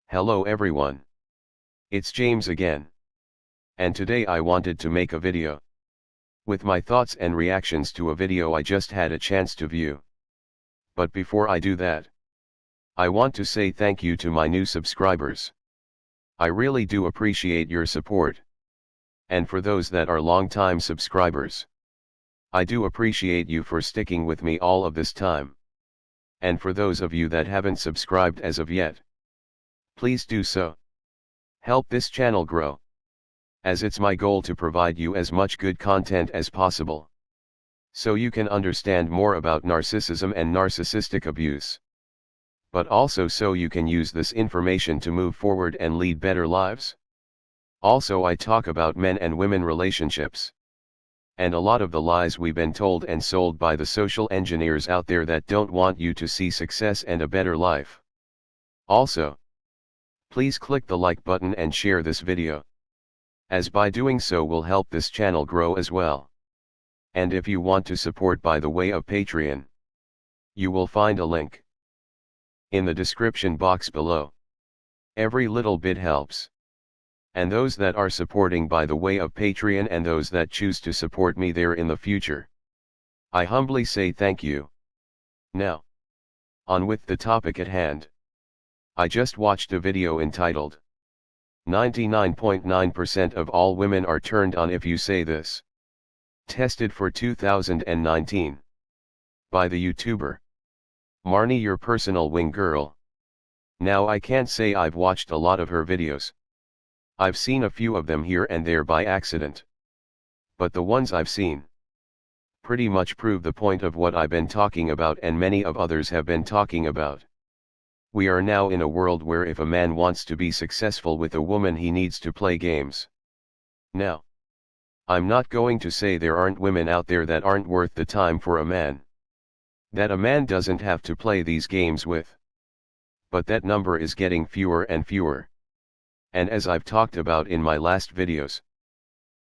Hello everyone. It's James again. And today I wanted to make a video with my thoughts and reactions to a video I just had a chance to view. But before I do that, I want to say thank you to my new subscribers. I really do appreciate your support. And for those that are long-time subscribers, I do appreciate you for sticking with me all of this time. And for those of you that haven't subscribed as of yet, please do so. Help this channel grow, as it's my goal to provide you as much good content as possible, so you can understand more about narcissism and narcissistic abuse. But also so you can use this information to move forward and lead better lives. Also I talk about men and women relationships, and a lot of the lies we've been told and sold by the social engineers out there that don't want you to see success and a better life. Also, please click the like button and share this video, as by doing so will help this channel grow as well. And if you want to support by the way of Patreon, you will find a link in the description box below. Every little bit helps. And those that are supporting by the way of Patreon and those that choose to support me there in the future, I humbly say thank you. Now, on with the topic at hand. I just watched a video entitled 99.9% of all women are turned on if you say this. Tested for 2019. By the YouTuber Marnie, your personal wing girl. Now I can't say I've watched a lot of her videos. I've seen a few of them here and there by accident. But the ones I've seen pretty much prove the point of what I've been talking about and many of others have been talking about. We are now in a world where if a man wants to be successful with a woman, he needs to play games. Now, I'm not going to say there aren't women out there that aren't worth the time for a man, that a man doesn't have to play these games with. But that number is getting fewer and fewer. And as I've talked about in my last videos,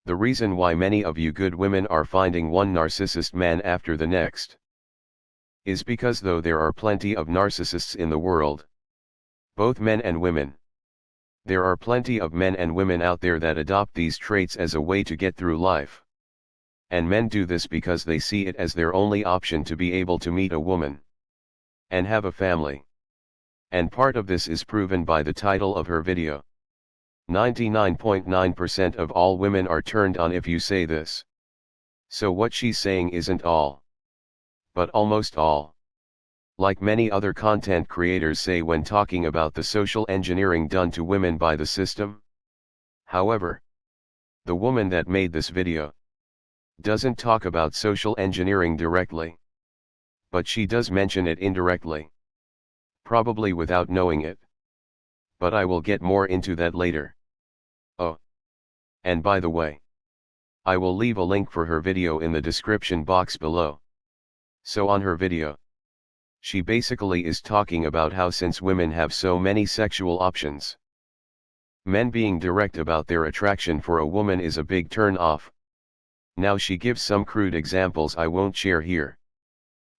the reason why many of you good women are finding one narcissist man after the next is because though there are plenty of narcissists in the world, both men and women, there are plenty of men and women out there that adopt these traits as a way to get through life. And men do this because they see it as their only option to be able to meet a woman and have a family. And part of this is proven by the title of her video. 99.9% of all women are turned on if you say this. So what she's saying isn't all, but almost all. Like many other content creators say when talking about the social engineering done to women by the system. However, the woman that made this video doesn't talk about social engineering directly, but she does mention it indirectly, probably without knowing it. But I will get more into that later. Oh, and by the way, I will leave a link for her video in the description box below. So on her video, she basically is talking about how since women have so many sexual options, men being direct about their attraction for a woman is a big turn off. Now she gives some crude examples I won't share here.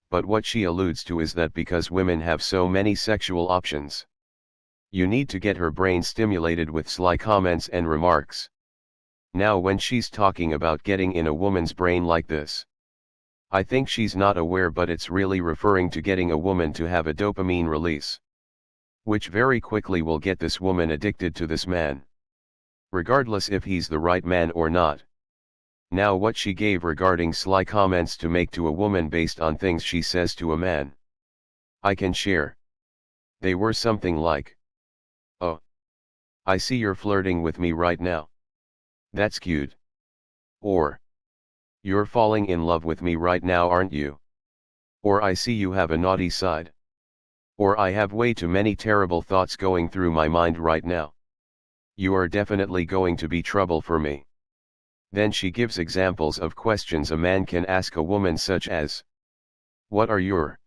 But what she alludes to is that because women have so many sexual options, you need to get her brain stimulated with sly comments and remarks. Now when she's talking about getting in a woman's brain like this, I think she's not aware, but it's really referring to getting a woman to have a dopamine release, which very quickly will get this woman addicted to this man, regardless if he's the right man or not. Now what she gave regarding sly comments to make to a woman based on things she says to a man, I can share. They were something like, "Oh, I see you're flirting with me right now. That's cute." Or, "You're falling in love with me right now, aren't you?" Or, "I see you have a naughty side." Or, "I have way too many terrible thoughts going through my mind right now. You are definitely going to be trouble for me." Then she gives examples of questions a man can ask a woman, such as, "What are your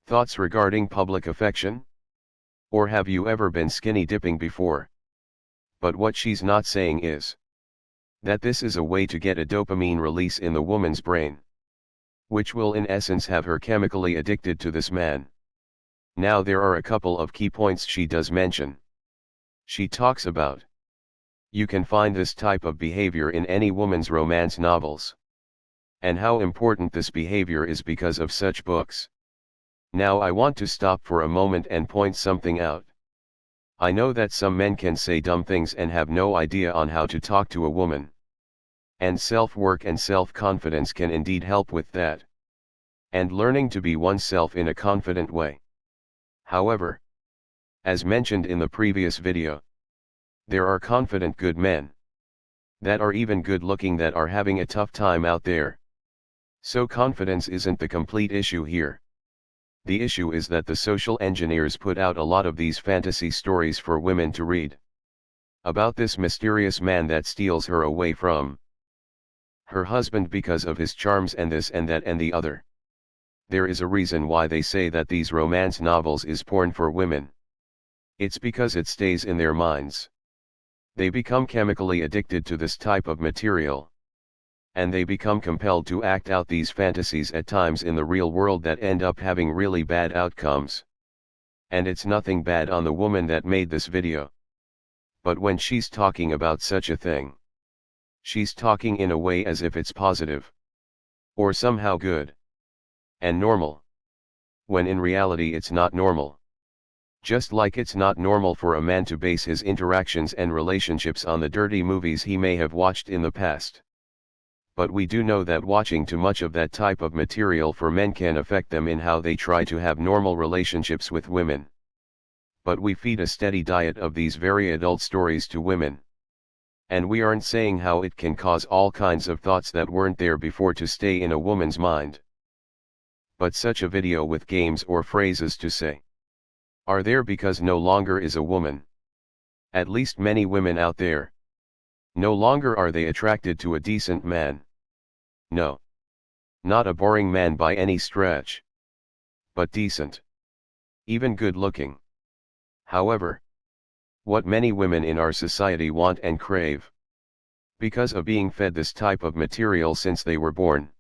thoughts regarding public affection?" Or, "Have you ever been skinny dipping before?" But what she's not saying is that this is a way to get a dopamine release in the woman's brain, which will in essence have her chemically addicted to this man. Now there are a couple of key points she does mention. She talks about. You can find this type of behavior in any woman's romance novels. And how important this behavior is because of such books. Now I want to stop for a moment and point something out. I know that some men can say dumb things and have no idea on how to talk to a woman. And self-work and self-confidence can indeed help with that. And learning to be oneself in a confident way. However, as mentioned in the previous video, there are confident good men that are even good looking that are having a tough time out there. So confidence isn't the complete issue here. The issue is that the social engineers put out a lot of these fantasy stories for women to read. About this mysterious man that steals her away from her husband because of his charms and this and that and the other. There is a reason why they say that these romance novels is porn for women. It's because it stays in their minds. They become chemically addicted to this type of material. And they become compelled to act out these fantasies at times in the real world that end up having really bad outcomes. And it's nothing bad on the woman that made this video. But when she's talking about such a thing, she's talking in a way as if it's positive. Or somehow good. And normal. When in reality it's not normal. Just like it's not normal for a man to base his interactions and relationships on the dirty movies he may have watched in the past. But we do know that watching too much of that type of material for men can affect them in how they try to have normal relationships with women. But we feed a steady diet of these very adult stories to women. And we aren't saying how it can cause all kinds of thoughts that weren't there before to stay in a woman's mind. But such a video with games or phrases to say are there because no longer is a woman. At least many women out there. No longer are they attracted to a decent man. No. Not a boring man by any stretch. But decent. Even good looking. However, what many women in our society want and crave, because of being fed this type of material since they were born,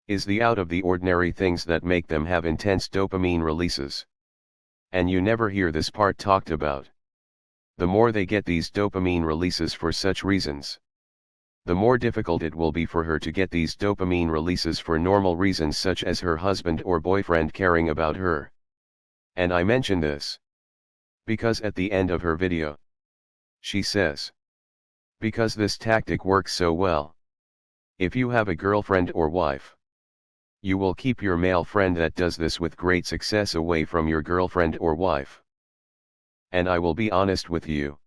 is the out of the ordinary things that make them have intense dopamine releases. And you never hear this part talked about. The more they get these dopamine releases for such reasons, the more difficult it will be for her to get these dopamine releases for normal reasons such as her husband or boyfriend caring about her. And I mention this because at the end of her video, she says, because this tactic works so well. If you have a girlfriend or wife, you will keep your male friend that does this with great success away from your girlfriend or wife. And I will be honest with you.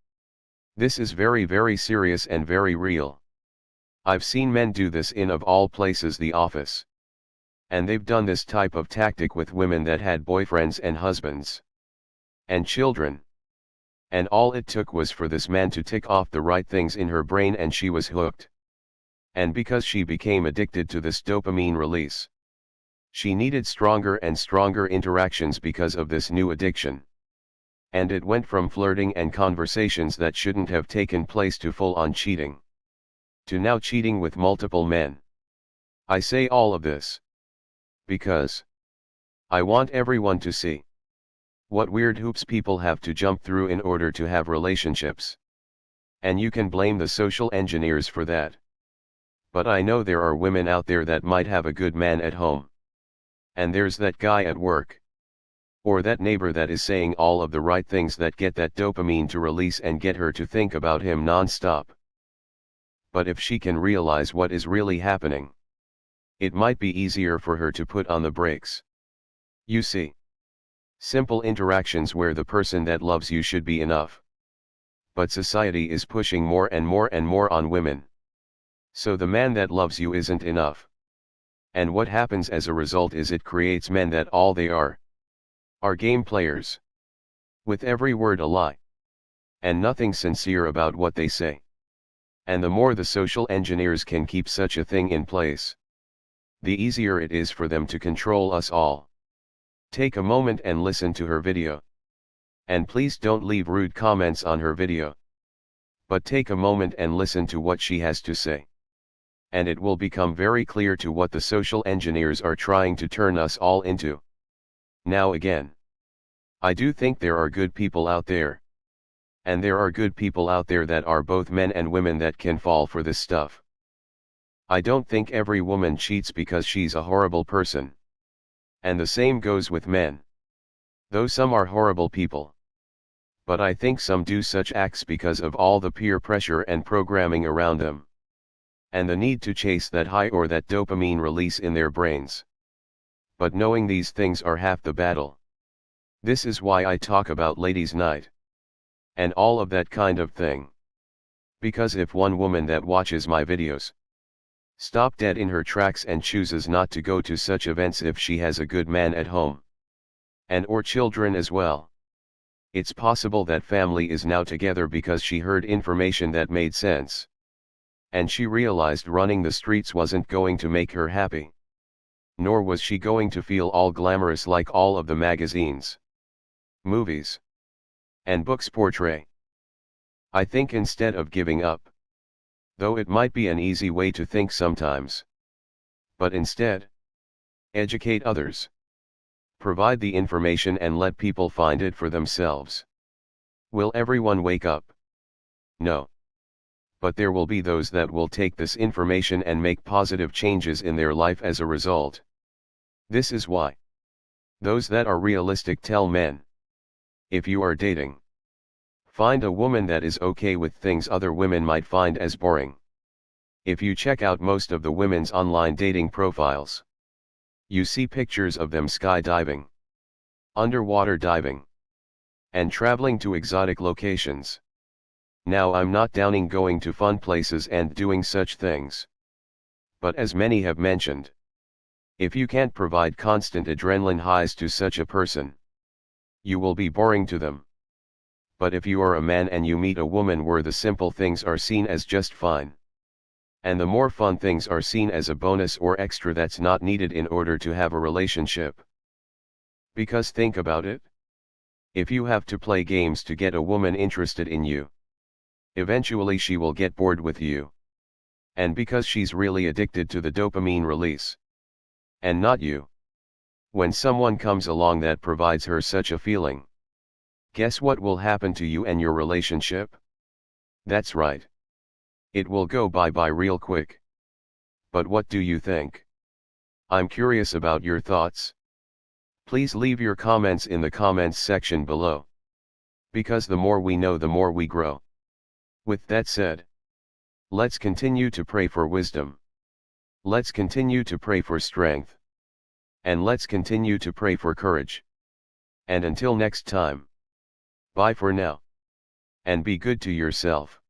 This is very, very serious and very real. I've seen men do this in of all places the office. And they've done this type of tactic with women that had boyfriends and husbands. And children. And all it took was for this man to tick off the right things in her brain and she was hooked. And because she became addicted to this dopamine release, she needed stronger and stronger interactions because of this new addiction. And it went from flirting and conversations that shouldn't have taken place to full-on cheating. To now cheating with multiple men. I say all of this because I want everyone to see what weird hoops people have to jump through in order to have relationships. And you can blame the social engineers for that. But I know there are women out there that might have a good man at home. And there's that guy at work. Or that neighbor that is saying all of the right things that get that dopamine to release and get her to think about him non-stop. But if she can realize what is really happening, it might be easier for her to put on the brakes. You see. Simple interactions where the person that loves you should be enough. But society is pushing more and more and more on women. So the man that loves you isn't enough. And what happens as a result is it creates men that all they are game players. With every word a lie. And nothing sincere about what they say. And the more the social engineers can keep such a thing in place, the easier it is for them to control us all. Take a moment and listen to her video. And please don't leave rude comments on her video. But take a moment and listen to what she has to say. And it will become very clear to what the social engineers are trying to turn us all into. Now again, I do think there are good people out there. And there are good people out there that are both men and women that can fall for this stuff. I don't think every woman cheats because she's a horrible person. And the same goes with men. Though some are horrible people. But I think some do such acts because of all the peer pressure and programming around them. And the need to chase that high or that dopamine release in their brains. But knowing these things are half the battle. This is why I talk about ladies' night. And all of that kind of thing. Because if one woman that watches my videos stop dead in her tracks and chooses not to go to such events if she has a good man at home. And or children as well. It's possible that family is now together because she heard information that made sense. And she realized running the streets wasn't going to make her happy. Nor was she going to feel all glamorous like all of the magazines, movies, and books portray. I think instead of giving up, though it might be an easy way to think sometimes, but instead, educate others. Provide the information and let people find it for themselves. Will everyone wake up? No. But there will be those that will take this information and make positive changes in their life as a result. This is why those that are realistic tell men, if you are dating, find a woman that is okay with things other women might find as boring. If you check out most of the women's online dating profiles, you see pictures of them skydiving, underwater diving, and traveling to exotic locations. Now I'm not downing going to fun places and doing such things. But as many have mentioned, if you can't provide constant adrenaline highs to such a person, you will be boring to them. But if you are a man and you meet a woman where the simple things are seen as just fine, and the more fun things are seen as a bonus or extra that's not needed in order to have a relationship. Because think about it. If you have to play games to get a woman interested in you, eventually she will get bored with you. And because she's really addicted to the dopamine release. And not you. When someone comes along that provides her such a feeling, guess what will happen to you and your relationship? That's right. It will go bye-bye real quick. But what do you think? I'm curious about your thoughts. Please leave your comments in the comments section below. Because the more we know, the more we grow. With that said, let's continue to pray for wisdom. Let's continue to pray for strength. And let's continue to pray for courage. And until next time, bye for now. And be good to yourself.